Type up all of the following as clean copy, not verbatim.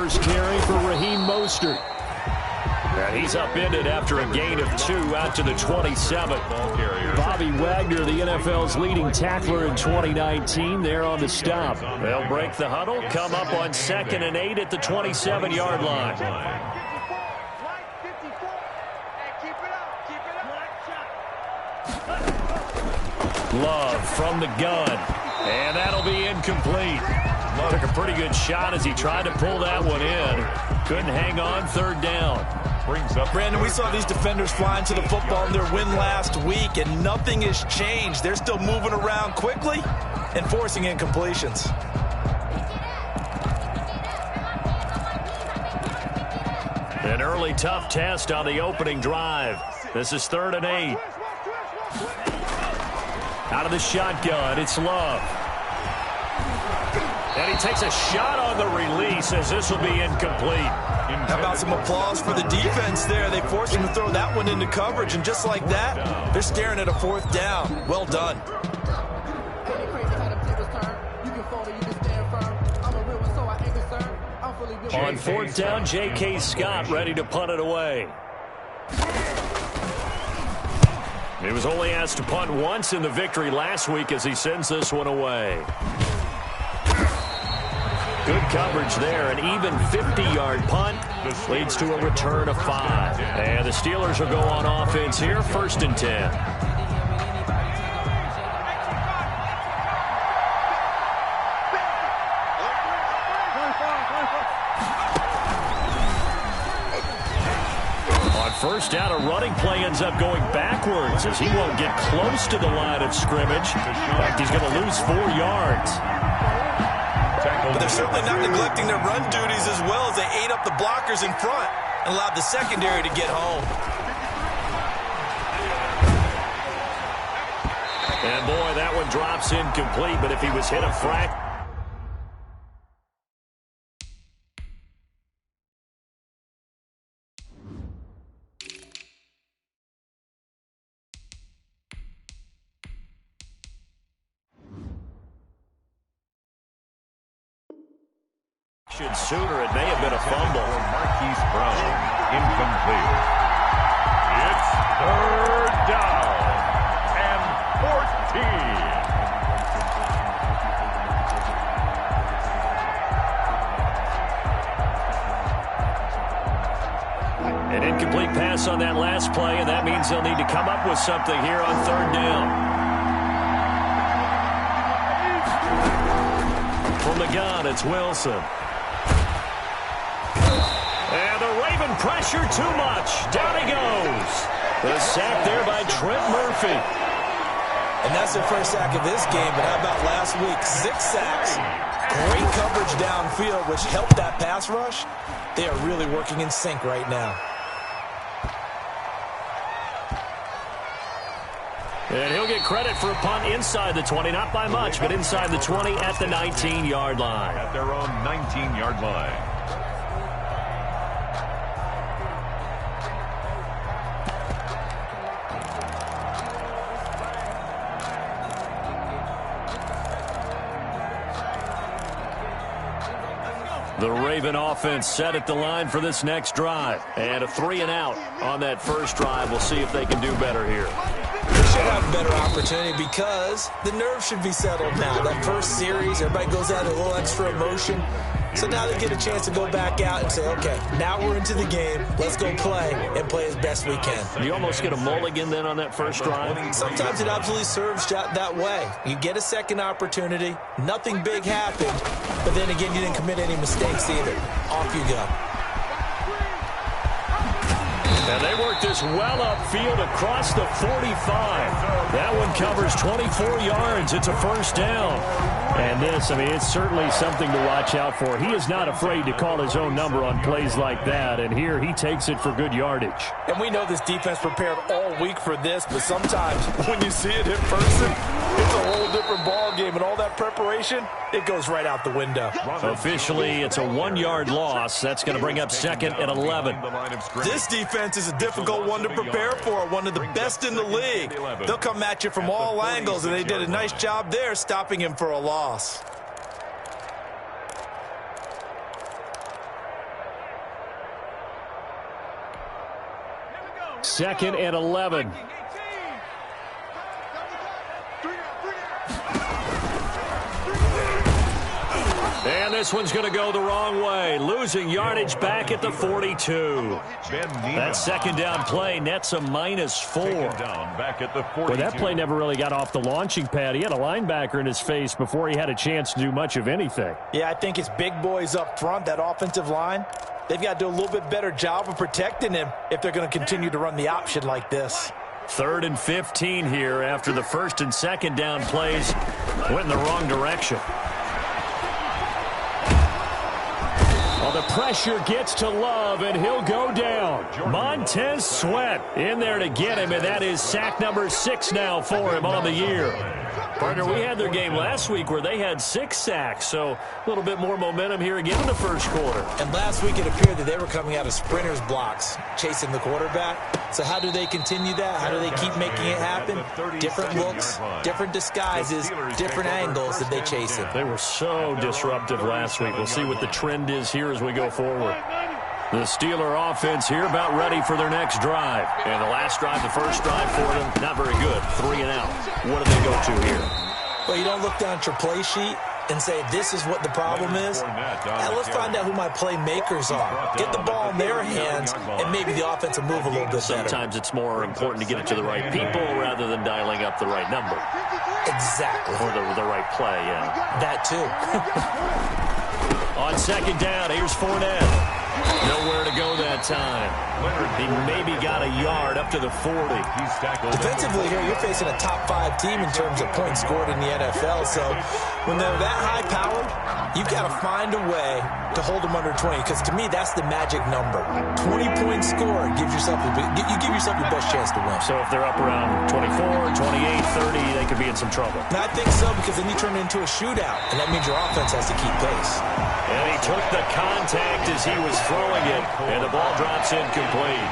first carry for Raheem Mostert. And he's upended after a gain of 2 out to the 27. Bobby Wagner, the NFL's leading tackler in 2019, there on the stop. They'll break the huddle, come up on 2nd and 8 at the 27-yard line. Love from the gun, and that'll be incomplete. Took a pretty good shot as he tried to pull that one in. Couldn't hang on, 3rd down. Brandon, we saw these defenders flying to the football in their win last week, and nothing has changed. They're still moving around quickly and forcing incompletions. An early tough test on the opening drive. This is 3rd and 8. Out of the shotgun, it's Love. And he takes a shot on the release as this will be incomplete. How about some applause for the defense there? They forced him to throw that one into coverage, and just like that, they're staring at a 4th down. Well done. On 4th down, J.K. Scott ready to punt it away. He was only asked to punt once in the victory last week as he sends this one away. Good coverage there. An even 50-yard punt. This leads to a return of 5. And the Steelers will go on offense here, 1st and 10. On 1st down, a running play ends up going backwards as he won't get close to the line of scrimmage. In fact, he's going to lose 4 yards. But they're certainly not neglecting their run duties as well as they ate up the blockers in front and allowed the secondary to get home. And boy, that one drops incomplete, but if he was hit a fraction. Sooner, it may have been a fumble. Marquise Brown, incomplete. It's 3rd down and 14. An incomplete pass on that last play, and that means they'll need to come up with something here on 3rd down. From the gun, it's Wilson. And the Raven pressure too much. Down he goes. The sack there by Trent Murphy. And that's their first sack of this game, but how about last week? 6 sacks. Great coverage downfield, which helped that pass rush. They are really working in sync right now. And he'll get credit for a punt inside the 20, not by much, but inside the 20 at the 19-yard line. At their own 19-yard line. The Raven offense set at the line for this next drive. And a 3-and-out on that first drive. We'll see if they can do better here. They should have a better opportunity because the nerves should be settled now. That first series, everybody goes out a little extra emotion. So now they get a chance to go back out and say, okay, now we're into the game. Let's go play and play as best we can. You almost get a mulligan then on that first drive? Sometimes it absolutely serves that way. You get a second opportunity. Nothing big happened. But then again, you didn't commit any mistakes either. Off you go. And they work this well upfield across the 45. That one covers 24 yards. It's a first down. And this, I mean, it's certainly something to watch out for. He is not afraid to call his own number on plays like that. And here he takes it for good yardage. And we know this defense prepared all week for this, but sometimes when you see it in person, it's a whole different ball game. And all that preparation, it goes right out the window. Officially, it's a 1-yard loss. That's going to bring up 2nd and 11. This defense is a difficult one to prepare for, one of the best in the league. They'll come at you from all angles, and they did a nice job there stopping him for a loss. 2nd and 11. And this one's going to go the wrong way. Losing yardage back at the 42. That second down play nets a -4. Down back at the 42. Well, that play never really got off the launching pad. He had a linebacker in his face before he had a chance to do much of anything. Yeah, I think it's big boys up front, that offensive line. They've got to do a little bit better job of protecting him if they're going to continue to run the option like this. 3rd and 15 here after the 1st and 2nd down plays went in the wrong direction. Well, the pressure gets to Love, and he'll go down. Montez Sweat in there to get him, and that is sack number 6 now for him on the year. Partner, we had their game last week where they had 6 sacks, so a little bit more momentum here again in the first quarter. And last week it appeared that they were coming out of sprinters blocks, chasing the quarterback. So how do they continue that? How do they keep making it happen? Different looks, different disguises, different angles that they chase it. They were so disruptive last week. We'll see what the trend is here as we go forward. The Steeler offense here about ready for their next drive. And the last drive, the first drive for them, not very good. 3 and out. What do they go to here? Well, you don't look down at your play sheet and say, this is what the problem is. Now, let's find out who my playmakers are. Get the ball in their hands, and maybe the offense will move a little bit better. Sometimes it's more important to get it to the right people rather than dialing up the right number. Exactly. Or the right play, yeah. That, too. On 2nd down, here's Fournette. Nowhere to go that time. He maybe got a yard up to the 40. Defensively here, you're facing a top 5 team in terms of points scored in the NFL. So when they're that high-powered, you've got to find a way to hold them under 20. Because to me, that's the magic number. 20 points scored gives yourself you give yourself your best chance to win. So if they're up around 24, 28, 30, they could be in some trouble. And I think so, because then you turn it into a shootout, and that means your offense has to keep pace. And he took the contact as he was throwing it, and the ball drops incomplete.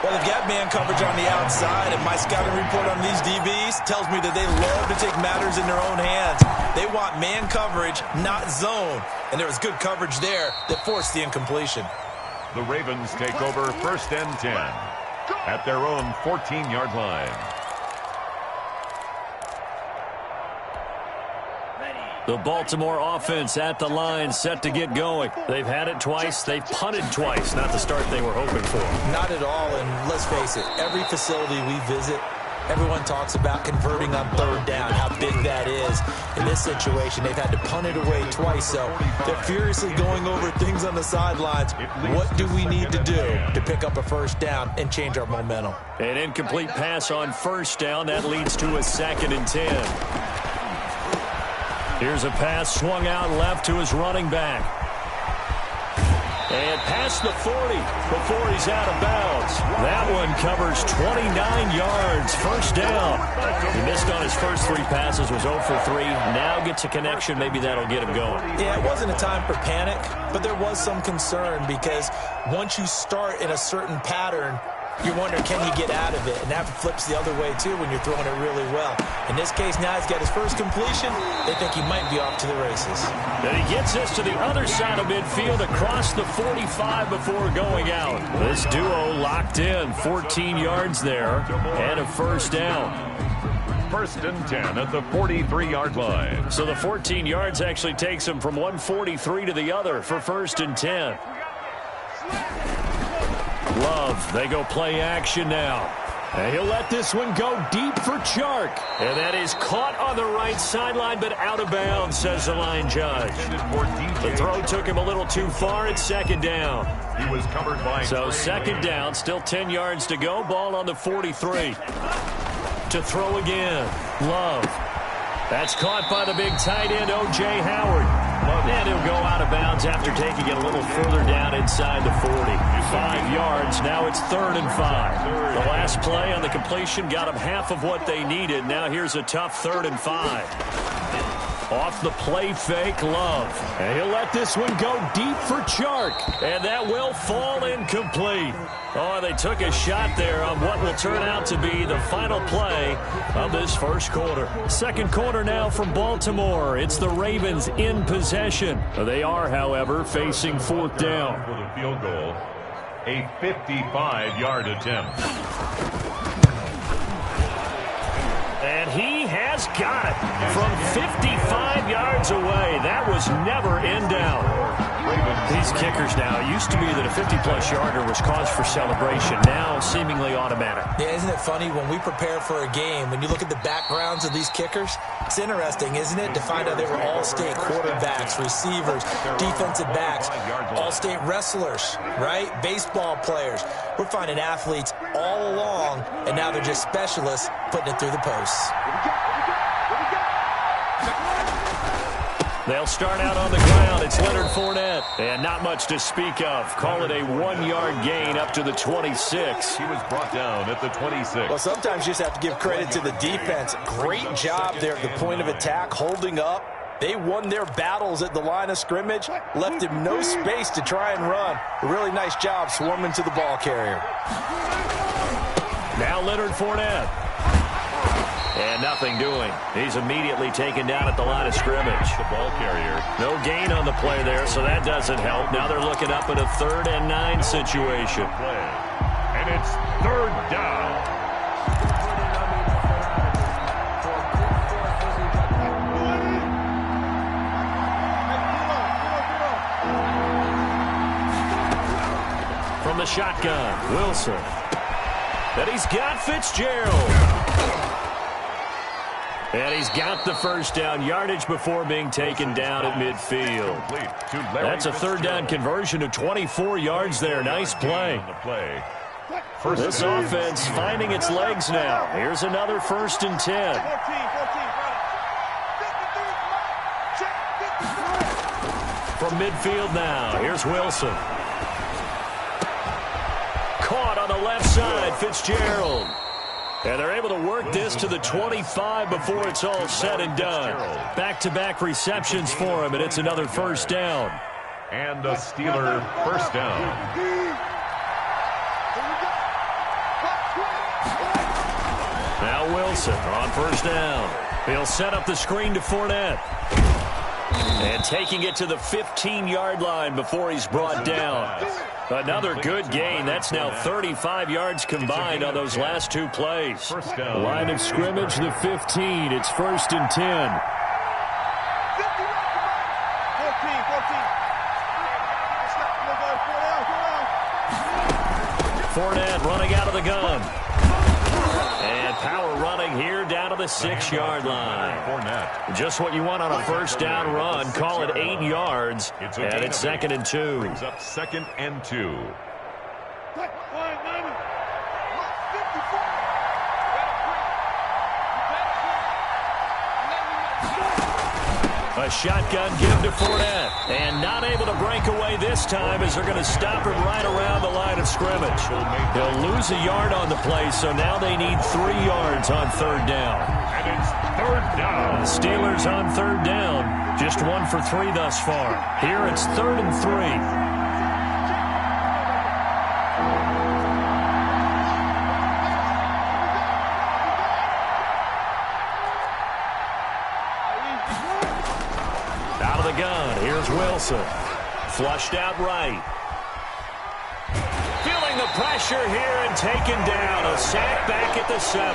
Well, they've got man coverage on the outside, and my scouting report on these DBs tells me that they love to take matters in their own hands. They want man coverage, not zone. And there was good coverage there that forced the incompletion. The Ravens take over 1st and 10 at their own 14-yard line. The Baltimore offense at the line, set to get going. They've had it twice. They've punted twice. Not the start they were hoping for. Not at all, and let's face it, every facility we visit, everyone talks about converting on 3rd down, how big that is. In this situation, they've had to punt it away twice, so they're furiously going over things on the sidelines. What do we need to do to pick up a 1st down and change our momentum? An incomplete pass on 1st down. That leads to a 2nd and 10. Here's a pass swung out left to his running back. And past the 40 before he's out of bounds. That one covers 29 yards. 1st down. He missed on his first 3 passes, was 0 for 3. Now gets a connection. Maybe that'll get him going. Yeah, it wasn't a time for panic, but there was some concern because once you start in a certain pattern, you're wondering, can he get out of it? And that flips the other way, too, when you're throwing it really well. In this case, now he's got his first completion. They think he might be off to the races. Then he gets us to the other side of midfield across the 45 before going out. This duo locked in, 14 yards there, and a 1st down. 1st and 10 at the 43-yard line. So the 14 yards actually takes him from 143 to the other for 1st and 10. Love, they go play action now. And he'll let this one go deep for Chark. And that is caught on the right sideline, but out of bounds, says the line judge. The throw took him a little too far. It's 2nd down. He was covered by... So 2nd down, still 10 yards to go. Ball on the 43. To throw again. Love. That's caught by the big tight end, O.J. Howard. And he'll go out of bounds after taking it a little further down inside the 40. 5 yards. Now it's 3rd and 5. The last play on the completion got them half of what they needed. Now here's a tough 3rd and 5. Off the play fake, Love. And he'll let this one go deep for Chark. And that will fall incomplete. Oh, they took a shot there on what will turn out to be the final play of this first quarter. 2nd quarter now from Baltimore. It's the Ravens in possession. They are, however, facing 4th down. For the field goal. a 55-yard attempt. And he has got it from 55 yards away. That was never in doubt. These kickers now, it used to be that a 50-plus yarder was cause for celebration. Now seemingly automatic. Yeah, isn't it funny when we prepare for a game, when you look at the backgrounds of these kickers, it's interesting, isn't it, to find out they were all-state quarterbacks, receivers, defensive backs, all-state wrestlers, right? Baseball players. We're finding athletes all along, and now they're just specialists putting it through the posts. They'll start out on the ground. It's Leonard Fournette. And not much to speak of. Call it a 1-yard gain up to the 26. He was brought down at the 26. Well, sometimes you just have to give credit to the defense. Great job there at the point of attack, holding up. They won their battles at the line of scrimmage, left him no space to try and run. A really nice job swarming to the ball carrier. Now Leonard Fournette. And nothing doing. He's immediately taken down at the line of scrimmage. The ball carrier. No gain on the play there, so that doesn't help. Now they're looking up at a 3rd and 9 situation. And it's 3rd down. From the shotgun, Wilson. And he's got Fitzgerald. And he's got the first down, yardage before being taken down at midfield. That's a 3rd down conversion of 24 yards there. Nice play. This offense finding its legs now. Here's another 1st and 10. From midfield now, here's Wilson. Caught on the left side, Fitzgerald. And they're able to work this to the 25 before it's all said and done. Back-to-back receptions for him, and it's another 1st down. And a Steeler 1st down. Now Wilson on 1st down. He'll set up the screen to Fournette. And taking it to the 15-yard line before he's brought down. Another good gain. That's now 35 yards combined on those last 2 plays. Line of scrimmage, the 15. It's 1st and 10. Fournette running out of the gun. And power running here down to the 6-yard line. Just what you want on a 1st down run. Call it 8 yards. And it's 2nd and 2. Brings up 2nd and 2. A shotgun give to Fournette. And not able to break away this time as they're going to stop him right around the line of scrimmage. He'll lose a yard on the play, so now they need 3 yards on 3rd down. And it's 3rd down. The Steelers on 3rd down. Just 1 for 3 thus far. Here it's 3rd and 3. Here's Wilson. Flushed out right. Feeling the pressure here and taken down. A sack back at the 7.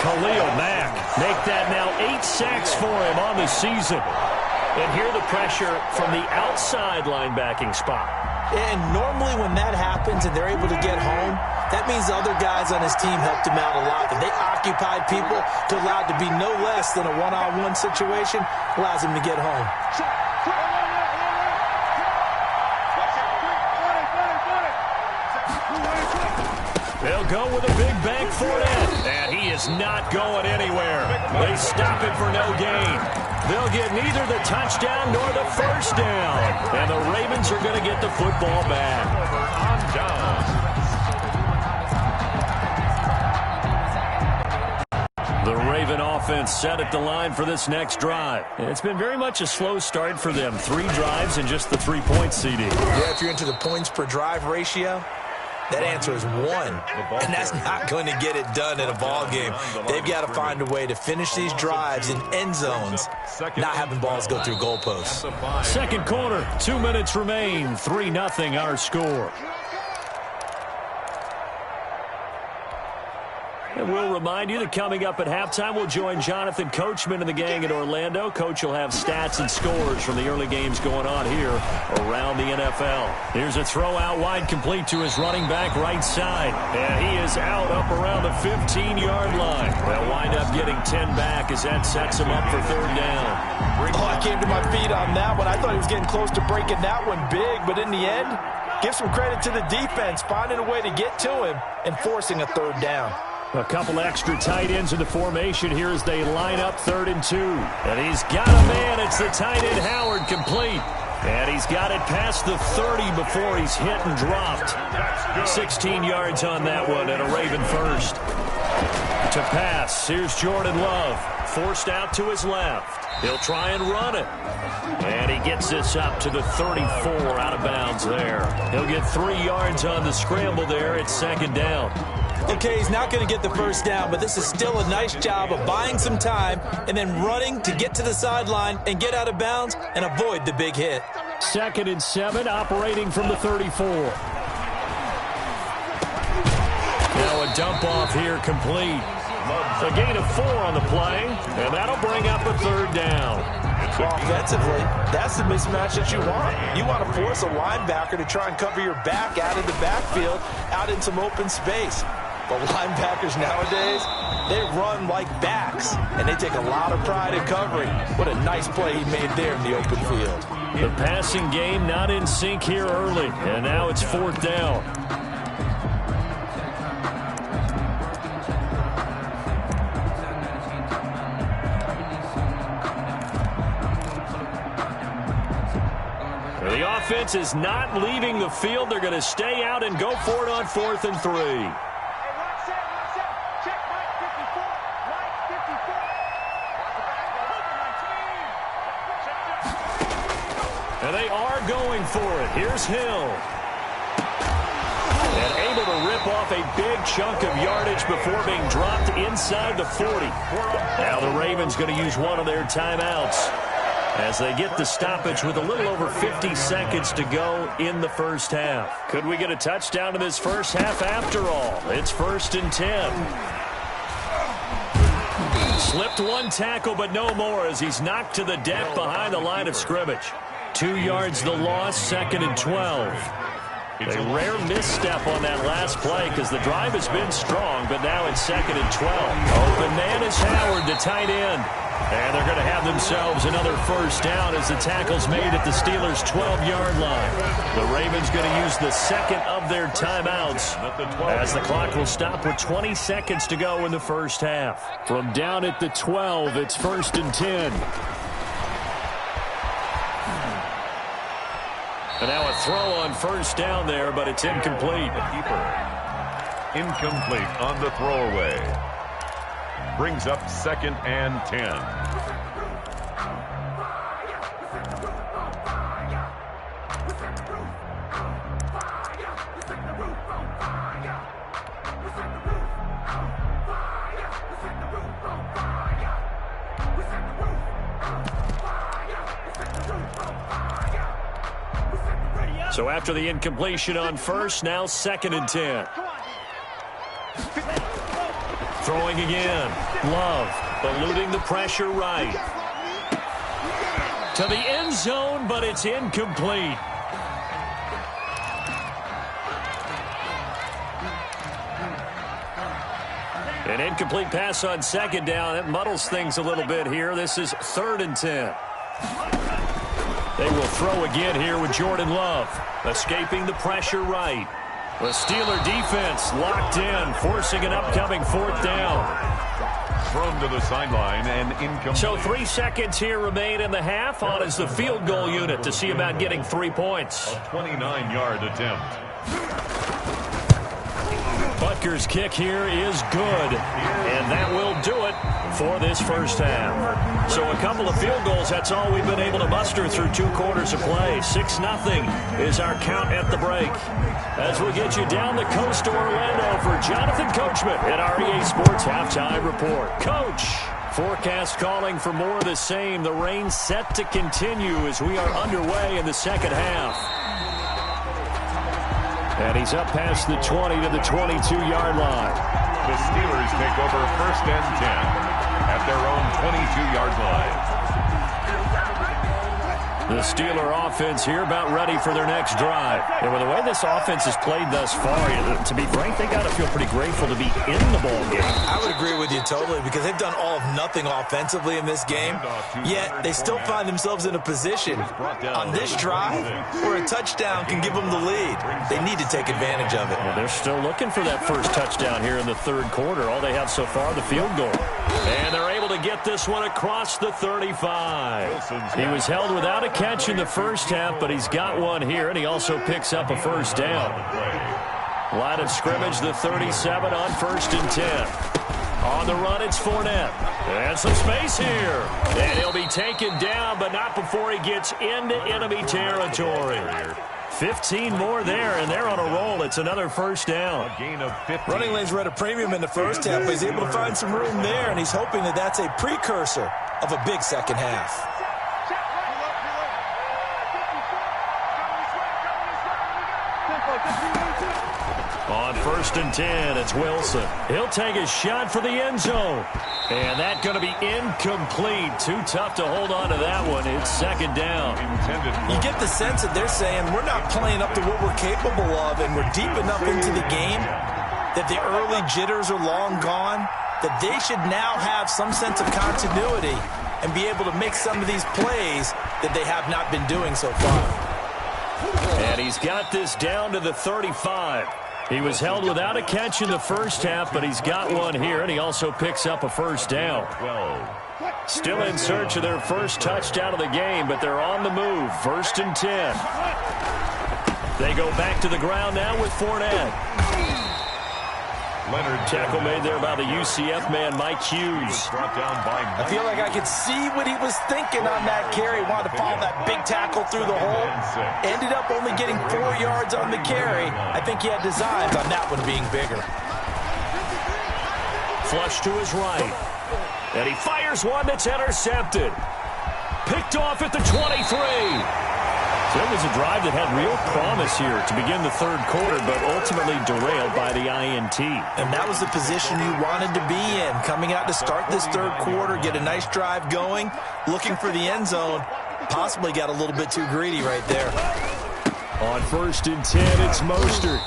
Khalil Mack make that now 8 sacks for him on the season. And here the pressure from the outside linebacking spot. And normally when that happens and they're able to get home, that means the other guys on his team helped him out a lot. But they occupied people to allow it to be no less than a one-on-one situation, allows him to get home. They'll go with a big bank for it. And he is not going anywhere. They stop it for no gain. They'll get neither the touchdown nor the 1st down. And the Ravens are going to get the football back. The Raven offense set at the line for this next drive. It's been very much a slow start for them. 3 drives and just the 3 points, CD. Yeah, if you're into the points per drive ratio, that answer is 1. And that's not going to get it done in a ball game. They've got to find a way to finish these drives in end zones, not having balls go through goalposts. 2nd quarter, 2 minutes remain. 3-0 our score. we'll remind you that coming up at halftime, we'll join Jonathan Coachman and the gang in Orlando. Coach will have stats and scores from the early games going on here around the NFL. Here's a throw out wide, complete to his running back right side. And he is out up around the 15-yard line. They'll wind up getting 10 back as that sets him up for third down. Oh, I came to my feet on that one. I thought he was getting close to breaking that one big, but in the end, give some credit to the defense, finding a way to get to him and forcing a third down. A couple extra tight ends in the formation here as they line up 3rd and 2. And he's got a man. It's the tight end Howard, complete. And he's got it past the 30 before he's hit and dropped. 16 yards on that one and a Raven first. To pass, here's Jordan Love. Forced out to his left. He'll try and run it. And he gets this up to the 34 out of bounds there. He'll get 3 yards on the scramble there. It's second down. Okay, he's not going to get the first down, but this is still a nice job of buying some time and then running to get to the sideline and get out of bounds and avoid the big hit. 2nd and 7, operating from the 34. Now a dump off here, complete. A gain of 4 on the play, and that'll bring up a third down. Offensively, that's the mismatch that you want. You want to force a linebacker to try and cover your back out of the backfield, out in some open space. But linebackers nowadays, they run like backs, and they take a lot of pride in covering. What a nice play he made there in the open field. The passing game not in sync here early, and now it's 4th down. The offense is not leaving the field. They're going to stay out and go for it on 4th and 3. And they are going for it. Here's Hill. And able to rip off a big chunk of yardage before being dropped inside the 40. Now the Ravens going to use one of their timeouts as they get the stoppage with a little over 50 seconds to go in the first half. Could we get a touchdown in this first half after all? It's 1st and 10. Slipped one tackle, but no more as he's knocked to the deck behind the line of scrimmage. 2 yards the loss, 2nd and 12. A rare misstep on that last play because the drive has been strong, but now it's 2nd and 12. Open man is Howard, the tight end. And they're going to have themselves another first down as the tackle's made at the Steelers' 12-yard line. The Ravens going to use the second of their timeouts as the clock will stop with 20 seconds to go in the first half. From down at the 12, it's 1st and 10. And now a throw on first down there, but it's incomplete. Incomplete on the throwaway. Brings up 2nd and 10. So after the incompletion on first, now 2nd and 10. Throwing again. Love eluding the pressure right. To the end zone, but it's incomplete. An incomplete pass on 2nd down. That muddles things a little bit here. This is 3rd and 10. They will throw again here with Jordan Love. Escaping the pressure right. The Steeler defense locked in, forcing an upcoming 4th down. Thrown to the sideline and incomplete. So 3 seconds here remain in the half. On is the field goal unit to see about getting 3 points. A 29-yard attempt. Butker's kick here is good, and that will do it for this first half. So a couple of field goals, that's all we've been able to muster through 2 quarters of play. 6-0 is our count at the break. As we get you down the coast to Orlando for Jonathan Coachman at our EA Sports Halftime Report. Coach, forecast calling for more of the same. The rain set to continue as we are underway in the second half. And he's up past the 20 to the 22-yard line. The Steelers take over first and 10 at their own 22-yard line. The Steeler offense here about ready for their next drive. And with the way this offense has played thus far, to be frank, they got to feel pretty grateful to be in the ball game. I would agree with you totally because they've done all of nothing offensively in this game, yet they still find themselves in a position on this drive where a touchdown can give them the lead. They need to take advantage of it. Well, they're still looking for that first touchdown here in the third quarter. All they have so far, the field goal. And they're able to get this one across the 35. He was held without a catch in the first half, but he's got one here, and he also picks up a first down. Line of scrimmage, the 37 on first and 10. On the run, it's Fournette. And some space here. And he'll be taken down, but not before he gets into enemy territory. 15 more there, and they're on a roll. It's another first down. Running lanes were at a premium in the first half, but he's able to find some room there, and he's hoping that that's a precursor of a big second half. On first and 10, it's Wilson. He'll take a shot for the end zone. And that's going to be incomplete. Too tough to hold on to that one. It's second down. You get the sense that they're saying we're not playing up to what we're capable of, and we're deep enough into the game that the early jitters are long gone, that they should now have some sense of continuity and be able to make some of these plays that they have not been doing so far. And he's got this down to the 35. He was held without a catch in the first half, but he's got one here, and he also picks up a first down. Still in search of their first touchdown of the game, but they're on the move. First and 10. They go back to the ground now with Fournette. Tackle made there by the UCF man, Mike Hughes. I feel like I could see what he was thinking on that carry. Wanted to follow that big tackle through the hole. Ended up only getting 4 yards on the carry. I think he had designs on that one being bigger. Flush to his right. And he fires one that's intercepted. Picked off at the 23. So it was a drive that had real promise here to begin the third quarter, but ultimately derailed by the INT. And that was the position you wanted to be in, coming out to start this third quarter, get a nice drive going, looking for the end zone. Possibly got a little bit too greedy right there. On first and 10, it's Mostert.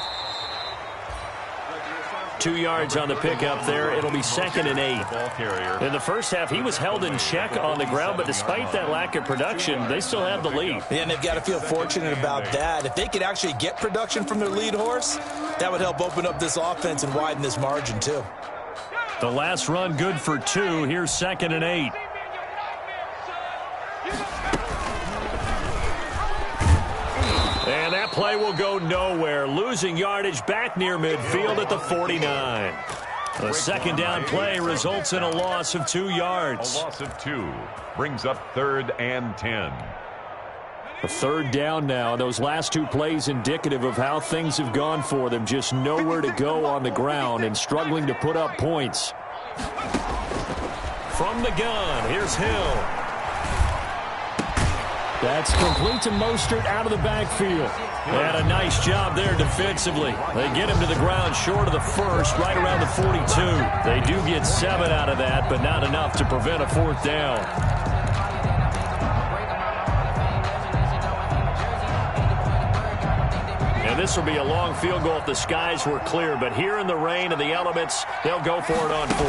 2 yards on the pickup there. It'll be second and 8. In the first half, he was held in check on the ground, but despite that lack of production, they still have the lead. Yeah, and they've got to feel fortunate about that. If they could actually get production from their lead horse, that would help open up this offense and widen this margin too. The last run good for 2. Here's second and 8. And that play will go nowhere. Losing yardage back near midfield at the 49. A second down play results in a loss of 2 yards. A loss of 2 brings up third and 10. A third down now. Those last 2 plays indicative of how things have gone for them. Just nowhere to go on the ground and struggling to put up points. From the gun, here's Hill. That's complete to Mostert out of the backfield. And a nice job there defensively. They get him to the ground short of the first, right around the 42. They do get 7 out of that, but not enough to prevent a fourth down. And this will be a long field goal if the skies were clear, but here in the rain and the elements, they'll go for it on 4.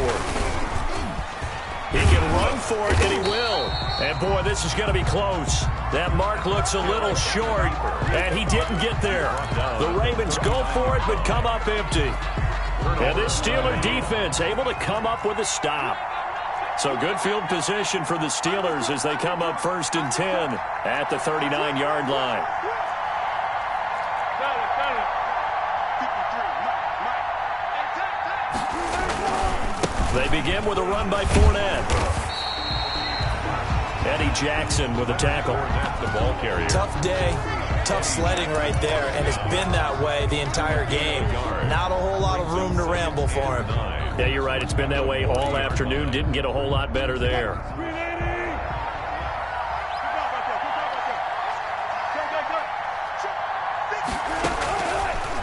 He can run for it, and he will. And, boy, this is going to be close. That mark looks a little short, and he didn't get there. The Ravens go for it, but come up empty. And this Steeler defense able to come up with a stop. So good field position for the Steelers as they come up first and 10 at the 39-yard line. They begin with a run by Fournette. Eddie Jackson with a tackle. The ball carrier. Tough day, tough sledding right there, and it's been that way the entire game. Not a whole lot of room to ramble for him. Yeah, you're right. It's been that way all afternoon. Didn't get a whole lot better there.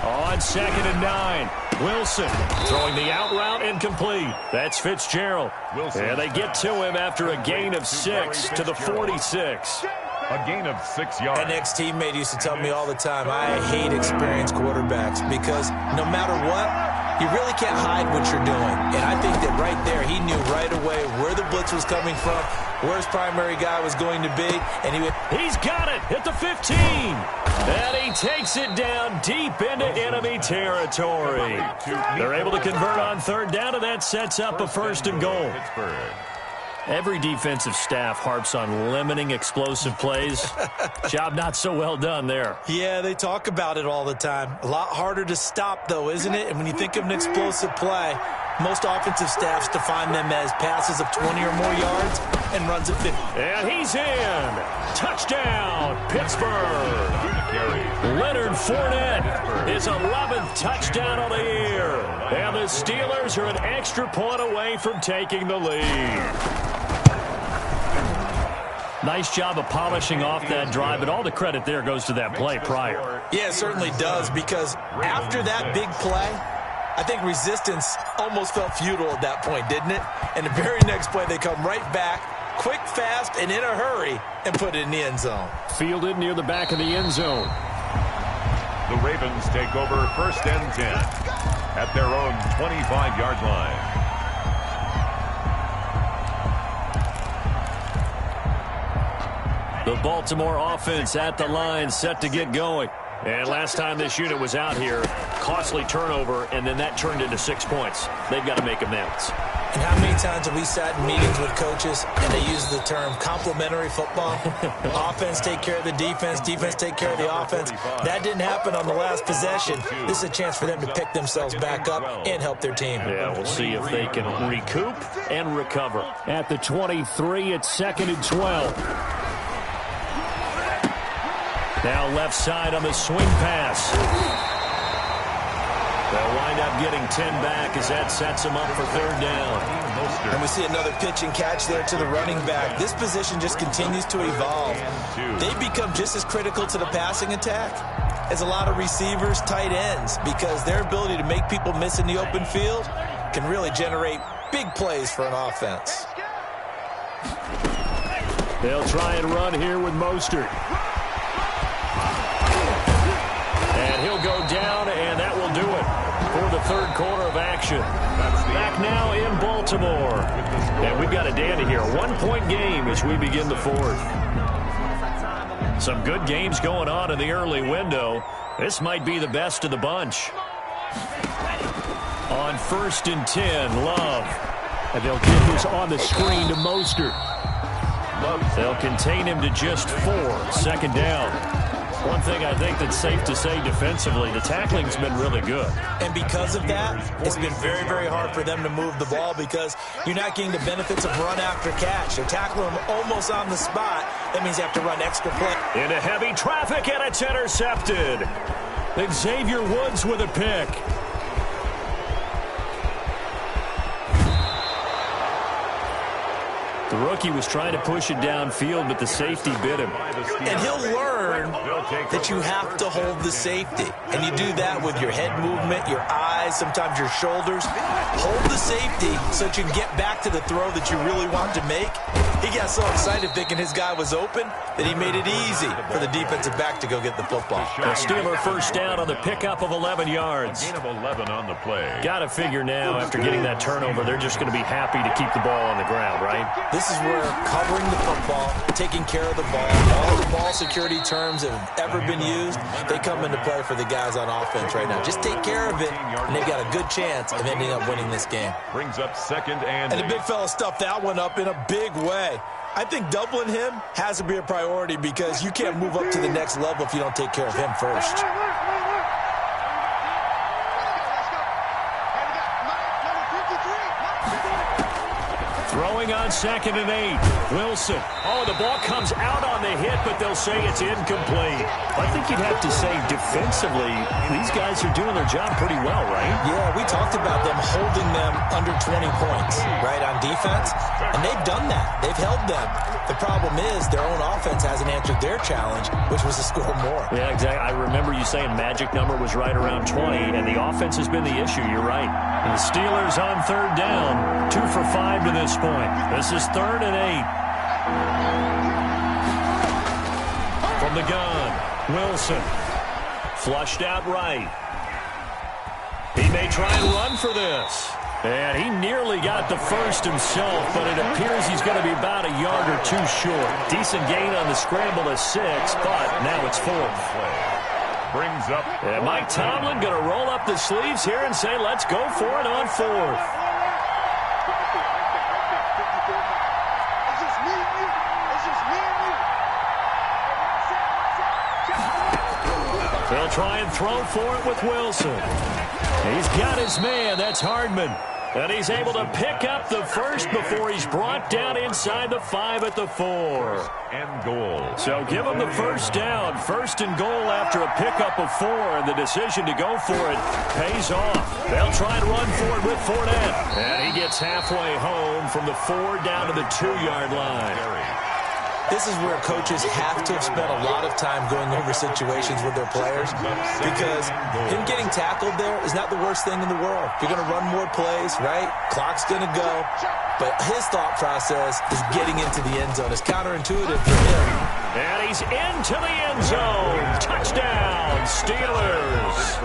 On on 2nd and 9. Wilson throwing the out route incomplete. That's Fitzgerald. And they get to him after a gain of 6 to the 46. A gain of 6 yards. An ex-teammate used to tell me all the time, I hate experienced quarterbacks because no matter what, you really can't hide what you're doing. And I think that right there, he knew right away where the blitz was coming from, where his primary guy was going to be. And he's got it at the 15. And he takes it down deep into enemy territory. They're able to convert on 3rd down, and that sets up a 1st and goal. Every defensive staff harps on limiting explosive plays. Job not so well done there. Yeah, they talk about it all the time. A lot harder to stop, though, isn't it? And when you think of an explosive play, most offensive staffs define them as passes of 20 or more yards and runs at 50. And he's in. Touchdown, Pittsburgh. Leonard Fournette, his 11th touchdown on the year. And the Steelers are an extra point away from taking the lead. Nice job of polishing off that drive, but all the credit there goes to that play prior. Yeah, it certainly does, because after that big play, I think resistance almost felt futile at that point, didn't it? And the very next play, they come right back, quick, fast, and in a hurry, and put it in the end zone. Fielded near the back of the end zone. The Ravens take over 1st and 10 at their own 25-yard line. The Baltimore offense at the line, set to get going. And last time this unit was out here, costly turnover, and then that turned into 6 points. They've got to make amends. And how many times have we sat in meetings with coaches and they use the term complementary football? Offense take care of the defense, defense take care of the offense. That didn't happen on the last possession. This is a chance for them to pick themselves back up and help their team. Yeah, we'll see if they can recoup and recover. At the 23, it's 2nd and 12. Now left side on the swing pass. They'll wind up getting 10 back as that sets them up for 3rd down. And we see another pitch and catch there to the running back. This position just continues to evolve. They become just as critical to the passing attack as a lot of receivers, tight ends, because their ability to make people miss in the open field can really generate big plays for an offense. They'll try and run here with Mostert. And he'll go down, and that will do it for the 3rd quarter of action. Back now in Baltimore. And we've got a dandy here. 1-point game as we begin the 4th. Some good games going on in the early window. This might be the best of the bunch. On 1st and 10, Love. And they'll get this on the screen to Mostert. They'll contain him to just 4. 2nd down. One thing I think that's safe to say defensively, the tackling's been really good. And because of that, it's been very, very hard for them to move the ball because you're not getting the benefits of run after catch. They're tackling them almost on the spot. That means you have to run extra play. Into heavy traffic, and it's intercepted. Xavier Woods with a pick. The rookie was trying to push it downfield, but the safety bit him. And he'll learn that you have to hold the safety. And you do that with your head movement, your eyes, sometimes your shoulders. Hold the safety so that you can get back to the throw that you really want to make. He got so excited thinking his guy was open that he made it easy for the defensive back to go get the football. The Steeler 1st down on the pickup of 11 yards. Gain of 11 on the play. Got to figure now, after getting that turnover, they're just going to be happy to keep the ball on the ground, right? This is where covering the football, taking care of the ball, all the ball security terms that have ever been used, they come into play for the guys on offense right now. Just take care of it, and they've got a good chance of ending up winning this game. Brings up 2nd and the big fella stuffed that one up in a big way. I think doubling him has to be a priority because you can't move up to the next level if you don't take care of him first. Throwing on 2nd and 8. Wilson. Oh, the ball comes out on the hit, but they'll say it's incomplete. I think you'd have to say defensively, these guys are doing their job pretty well, right? Yeah, we talked about them holding them under 20 points, right, on defense. And they've done that. They've held them The problem is their own offense hasn't answered their challenge, which was to score more. Yeah, exactly. I remember you saying magic number was right around 20, and the offense has been the issue. You're right. And the Steelers on third down, 2 for 5 to this point. This is 3rd and 8. From the gun, Wilson. Flushed out right. He may try and run for this. And he nearly got the first himself, but it appears he's going to be about a yard or 2 short. Decent gain on the scramble to 6, but now it's 4th. Brings up. And Mike Tomlin going to roll up the sleeves here and say, let's go for it on 4th. They'll try and throw for it with Wilson. He's got his man. That's Hardman. And he's able to pick up the first before he's brought down inside the 5 at the 4. And goal. So give him the first down. 1st and goal after a pickup of 4. And the decision to go for it pays off. They'll try and run for it with Fournette. And he gets halfway home from the 4 down to the 2-yard line. This is where coaches have to have spent a lot of time going over situations with their players, because him getting tackled there is not the worst thing in the world. You're going to run more plays, right? Clock's going to go. But his thought process is getting into the end zone. It's counterintuitive for him. And he's into the end zone. Touchdown, Steelers.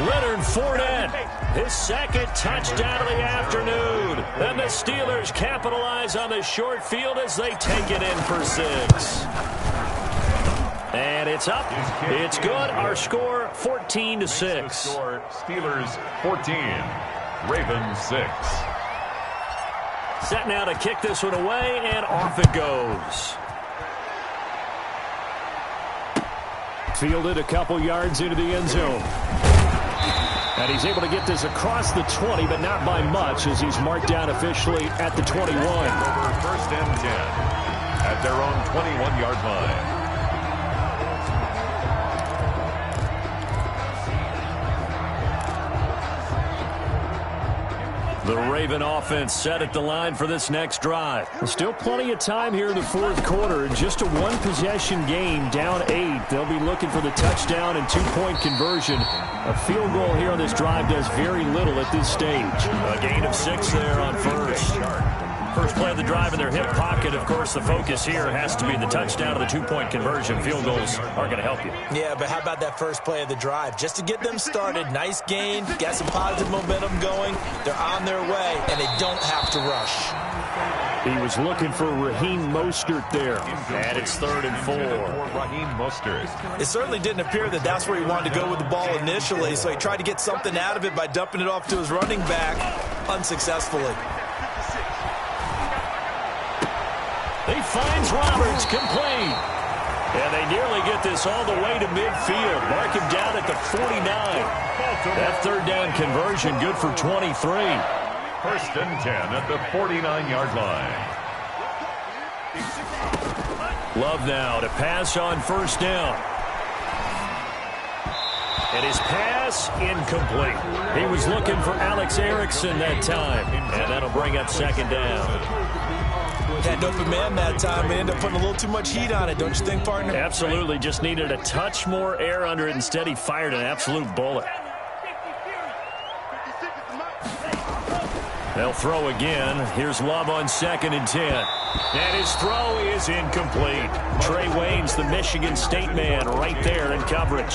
Leonard Fournette, his 2nd touchdown of the afternoon. And the Steelers capitalize on the short field as they take it in for 6. And it's up. It's good. Our score, 14-6. Steelers 14, Ravens 6. Set now to kick this one away, and off it goes. Fielded a couple yards into the end zone. And he's able to get this across the 20, but not by much, as he's marked down officially at the 21. 1st and 10 at their own 21-yard line. The Raven offense set at the line for this next drive. Still plenty of time here in the 4th quarter. Just a 1-possession game, down 8. They'll be looking for the touchdown and 2-point conversion. A field goal here on this drive does very little at this stage. A gain of 6 there on 1st. First play of the drive in their hip pocket. Of course, the focus here has to be the touchdown and the 2-point conversion. Field goals aren't going to help you. Yeah, but how about that first play of the drive? Just to get them started. Nice gain. Got some positive momentum going. They're on their way, and they don't have to rush. He was looking for Raheem Mostert there. And it's 3rd and 4. Raheem Mostert. It certainly didn't appear that that's where he wanted to go with the ball initially, so he tried to get something out of it by dumping it off to his running back unsuccessfully. He finds Roberts, complete. And they nearly get this all the way to midfield. Mark him down at the 49. That 3rd down conversion good for 23. 1st and 10 at the 49-yard line. Love now to pass on 1st down. And his pass incomplete. He was looking for Alex Erickson that time. And that'll bring up 2nd down. Had an open man that time, but ended up putting a little too much heat on it, don't you think, partner? Absolutely. Just needed a touch more air under it. Instead, he fired an absolute bullet. They'll throw again. Here's Love on 2nd and 10. And his throw is incomplete. Trey Waynes, the Michigan State man, right there in coverage.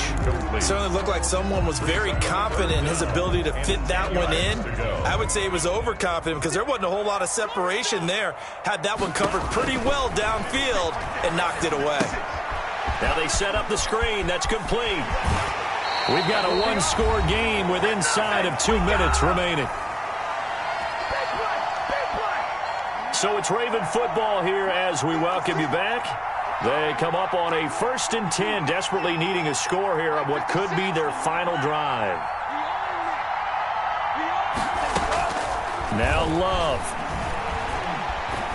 It certainly looked like someone was very confident in his ability to fit that one in. I would say he was overconfident because there wasn't a whole lot of separation there. Had that one covered pretty well downfield and knocked it away. Now they set up the screen. That's complete. We've got a 1-score game with inside of 2 minutes remaining. So it's Raven football here as we welcome you back. They come up on a 1st and 10, desperately needing a score here on what could be their final drive. Now Love.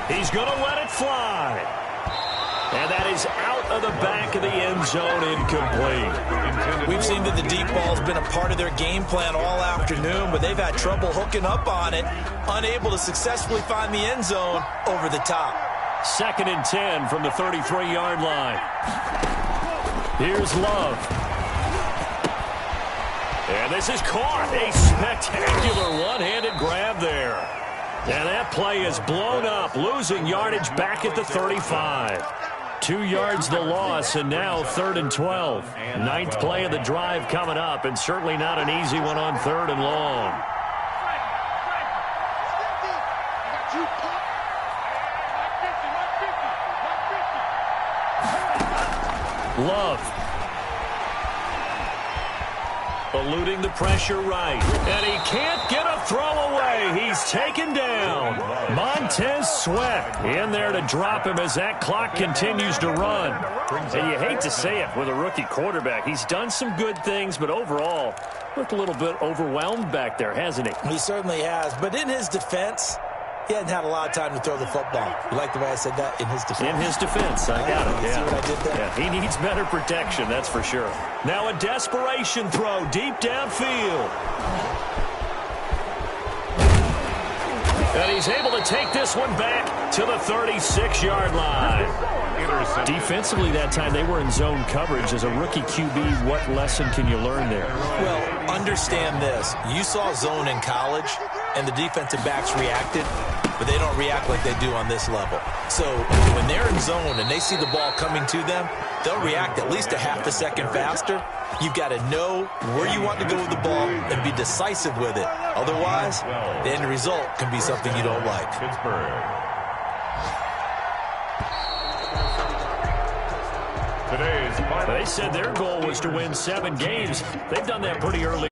He's going to let it fly. And that is out of the back of the end zone, incomplete. We've seen that the deep ball's been a part of their game plan all afternoon, but they've had trouble hooking up on it, unable to successfully find the end zone over the top. 2nd and 10 from the 33-yard line. Here's Love. And this is caught. A spectacular one-handed grab there. And that play is blown up, losing yardage back at the 35. 2 yards the loss, and now 3rd and 12. 9th play of the drive coming up, and certainly not an easy one on 3rd and long. Love. Eluding the pressure right. And he can't get a throw away. He's taken down. Montez Sweat in there to drop him as that clock continues to run. And you hate to say it with a rookie quarterback. He's done some good things, but overall, looked a little bit overwhelmed back there, hasn't he? He certainly has. But in his defense, he hadn't had a lot of time to throw the football. You like the way I said that? In his defense. In his defense. I got it. You see what I did there? Yeah, he needs better protection, that's for sure. Now a desperation throw deep downfield. And he's able to take this one back to the 36-yard line. Defensively that time, they were in zone coverage. As a rookie QB, what lesson can you learn there? Well, understand this. You saw zone in college, and the defensive backs reacted, but they don't react like they do on this level. So when they're in zone and they see the ball coming to them, they'll react at least a half a second faster. You've got to know where you want to go with the ball and be decisive with it. Otherwise, the end result can be something you don't like. They said their goal was to win 7 games. They've done that pretty early.